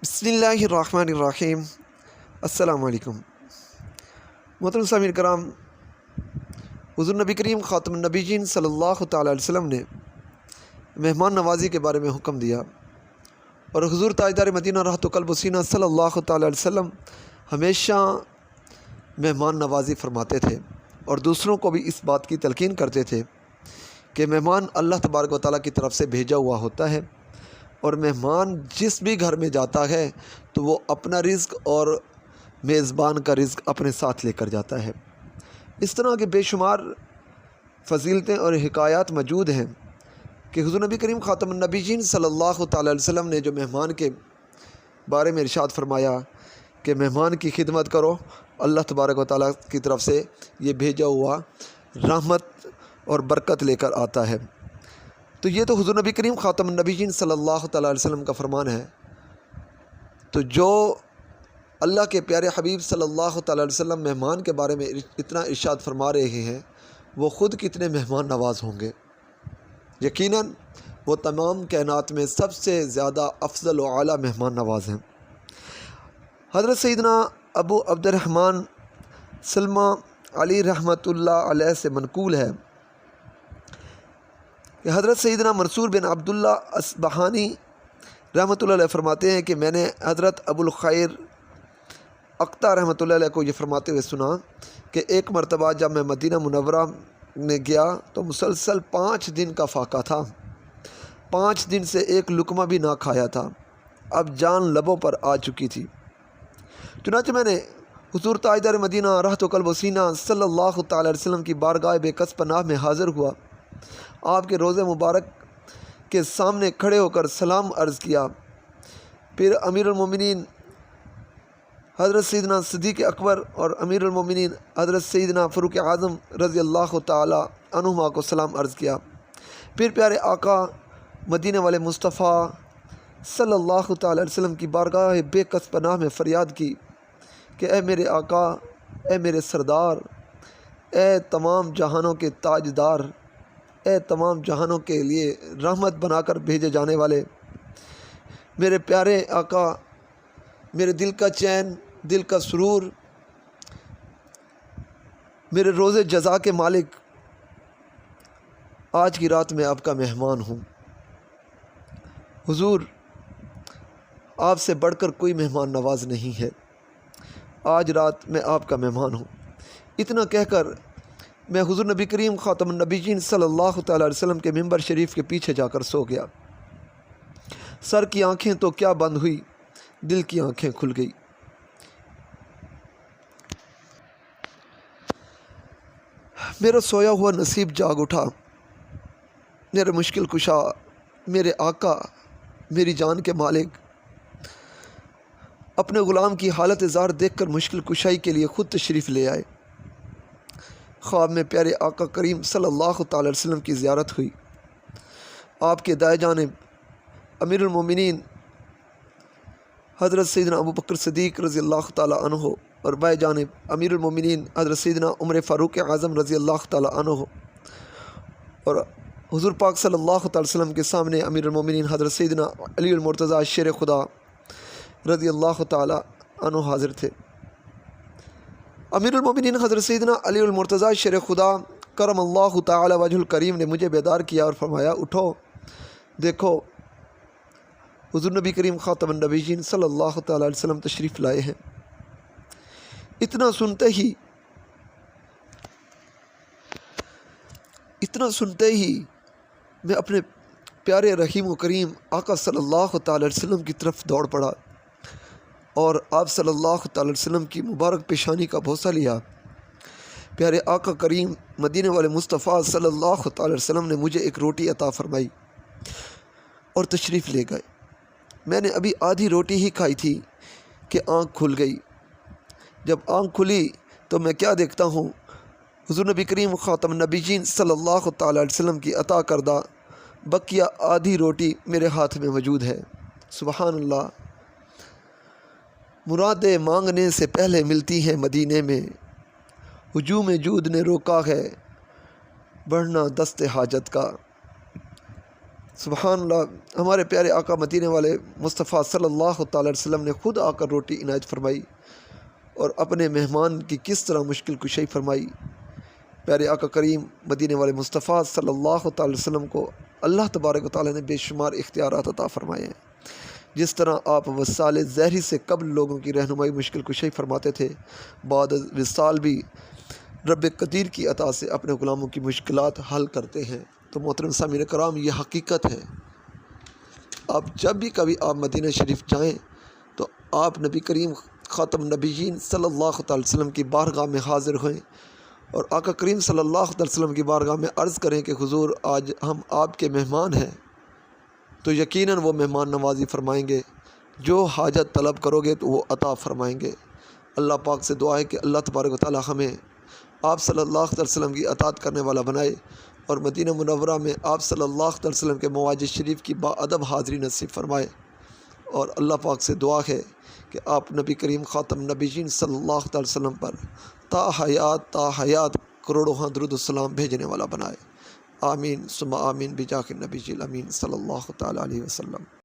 بسم اللہ الرحمن الرحیم۔ السلام علیکم محترم سامعین کرام، حضور نبی کریم خاتم النبیین صلی اللہ تعالیٰ علیہ وسلم نے مہمان نوازی کے بارے میں حکم دیا، اور حضور تاجدار مدینہ رحمۃ قلب و سینہ صلی اللہ تعالیٰ علیہ وسلم ہمیشہ مہمان نوازی فرماتے تھے، اور دوسروں کو بھی اس بات کی تلقین کرتے تھے کہ مہمان اللہ تبارک و تعالیٰ کی طرف سے بھیجا ہوا ہوتا ہے، اور مہمان جس بھی گھر میں جاتا ہے تو وہ اپنا رزق اور میزبان کا رزق اپنے ساتھ لے کر جاتا ہے۔ اس طرح کے بے شمار فضیلتیں اور حکایات موجود ہیں کہ حضور نبی کریم خاتم النبیین صلی اللہ تعالیٰ علیہ وسلم نے جو مہمان کے بارے میں ارشاد فرمایا کہ مہمان کی خدمت کرو، اللہ تبارک و تعالیٰ کی طرف سے یہ بھیجا ہوا رحمت اور برکت لے کر آتا ہے۔ تو یہ تو حضور نبی کریم خاتم النبیین صلی اللہ تعالیٰ علیہ وسلم کا فرمان ہے۔ تو جو اللہ کے پیارے حبیب صلی اللہ تعالیٰ علیہ وسلم مہمان کے بارے میں اتنا ارشاد فرما رہے ہیں، وہ خود کتنے مہمان نواز ہوں گے۔ یقیناً وہ تمام کائنات میں سب سے زیادہ افضل و اعلیٰ مہمان نواز ہیں۔ حضرت سیدنا ابو عبد الرحمن سلمہ علی رحمۃ اللہ علیہ سے منقول ہے کہ حضرت سیدنا منصور بن عبداللہ اصبہانی رحمۃ اللہ علیہ فرماتے ہیں کہ میں نے حضرت ابو الخیر اقطع رحمۃ اللہ علیہ کو یہ فرماتے ہوئے سنا کہ ایک مرتبہ جب میں مدینہ منورہ میں گیا تو مسلسل 5 دن کا فاقہ تھا، 5 دن سے ایک لقمہ بھی نہ کھایا تھا، اب جان لبوں پر آ چکی تھی۔ چنانچہ میں نے حضور تاجدار مدینہ رحمۃ قلب و سینہ صلی اللہ تعالیٰ علیہ وسلم کی بارگاہ بے کس پناہ میں حاضر ہوا، آپ کے روضے مبارک کے سامنے کھڑے ہو کر سلام عرض کیا، پھر امیر المومنین حضرت سیدنا صدیق اکبر اور امیر المومنین حضرت سیدنا فاروق اعظم رضی اللہ تعالی عنہما کو سلام عرض کیا، پھر پیارے آقا مدینہ والے مصطفیٰ صلی اللہ تعالی علیہ وسلم کی بارگاہ بے کس پناہ میں فریاد کی کہ اے میرے آقا، اے میرے سردار، اے تمام جہانوں کے تاجدار، اے تمام جہانوں کے لیے رحمت بنا کر بھیجے جانے والے میرے پیارے آقا، میرے دل کا چین، دل کا سرور، میرے روز جزا کے مالک، آج کی رات میں آپ کا مہمان ہوں۔ حضور، آپ سے بڑھ کر کوئی مہمان نواز نہیں ہے، آج رات میں آپ کا مہمان ہوں۔ اتنا کہہ کر میں حضور نبی کریم خاتم النبیین صلی اللہ تعالیٰ علیہ وسلم کے ممبر شریف کے پیچھے جا کر سو گیا۔ سر کی آنکھیں تو کیا بند ہوئی، دل کی آنکھیں کھل گئی۔ میرا سویا ہوا نصیب جاگ اٹھا، میرے مشکل کشا، میرے آقا، میری جان کے مالک اپنے غلام کی حالت زار دیکھ کر مشکل کشائی کے لیے خود تشریف لے آئے۔ خواب میں پیارے آقا کریم صلی اللہ تعالی علیہ وسلم کی زیارت ہوئی۔ آپ کے دائیں جانب امیر المومنین حضرت سیدنا ابو بکر صدیق رضی اللہ تعالی عنہ اور بائیں جانب امیر المومنین حضرت سیدنا عمر فاروق اعظم رضی اللہ تعالی عنہ، اور حضور پاک صلی اللہ تعالی وسلم کے سامنے امیر المومنین حضرت سیدنا علی المرتضیٰ شیر خدا رضی اللہ تعالی عنہ حاضر تھے۔ امیر المومنین حضرت سیدنا علی المرتضیٰ شیر خدا کرم اللہ تعالی وجہ الکریم نے مجھے بیدار کیا اور فرمایا، اٹھو، دیکھو حضور نبی کریم خاتم النبیین صلی اللہ تعالی علیہ وسلم تشریف لائے ہیں۔ اتنا سنتے ہی میں اپنے پیارے رحیم و کریم آقا صلی اللہ تعالی علیہ وسلم کی طرف دوڑ پڑا اور آپ صلی اللہ تعالی علیہ وسلم کی مبارک پیشانی کا بوسہ لیا۔ پیارے آقا کریم مدینہ والے مصطفیٰ صلی اللہ تعالی علیہ وسلم نے مجھے ایک روٹی عطا فرمائی اور تشریف لے گئے۔ میں نے ابھی آدھی روٹی ہی کھائی تھی کہ آنکھ کھل گئی۔ جب آنکھ کھلی تو میں کیا دیکھتا ہوں، حضور نبی کریم خاتم النبیین صلی اللہ تعالی علیہ وسلم کی عطا کردہ بقیہ آدھی روٹی میرے ہاتھ میں موجود ہے۔ سبحان اللہ، مرادیں مانگنے سے پہلے ملتی ہیں مدینے میں، ہجوم جود نے روکا ہے بڑھنا دست حاجت کا۔ سبحان اللہ، ہمارے پیارے آقا مدینے والے مصطفیٰ صلی اللہ تعالی علیہ وسلم نے خود آ کر روٹی عنایت فرمائی اور اپنے مہمان کی کس طرح مشکل کشائی فرمائی۔ پیارے آقا کریم مدینے والے مصطفیٰ صلی اللہ تعالی علیہ وسلم کو اللہ تبارک و تعالیٰ نے بے شمار اختیارات عطا فرمائے ہیں۔ جس طرح آپ وصال ظہری سے قبل لوگوں کی رہنمائی مشکل کشائی فرماتے تھے، بعد وصال بھی رب قدیر کی عطا سے اپنے غلاموں کی مشکلات حل کرتے ہیں۔ تو محترم سامعین کرام، یہ حقیقت ہے۔ آپ جب بھی کبھی آپ مدینہ شریف جائیں تو آپ نبی کریم خاتم النبیین صلی اللہ تعالی وسلم کی بارگاہ میں حاضر ہوئیں اور آقا کریم صلی اللہ تعالی وسلم کی بارگاہ میں عرض کریں کہ حضور، آج ہم آپ کے مہمان ہیں، تو یقیناً وہ مہمان نوازی فرمائیں گے، جو حاجت طلب کرو گے تو وہ عطا فرمائیں گے۔ اللہ پاک سے دعا ہے کہ اللہ تبارک و تعالی ہمیں آپ صلی اللہ علیہ وسلم کی اطاعت کرنے والا بنائے اور مدینہ منورہ میں آپ صلی اللہ علیہ وسلم کے مواجد شریف کی باادب حاضری نصیب فرمائے۔ اور اللہ پاک سے دعا ہے کہ آپ نبی کریم خاتم النبیین صلی اللہ علیہ وسلم پر تا حیات کروڑوں درود السلام بھیجنے والا بنائے۔ آمین ثم آمین بجاہ النبی الامین صلی اللہ تعالی علیہ وسلم۔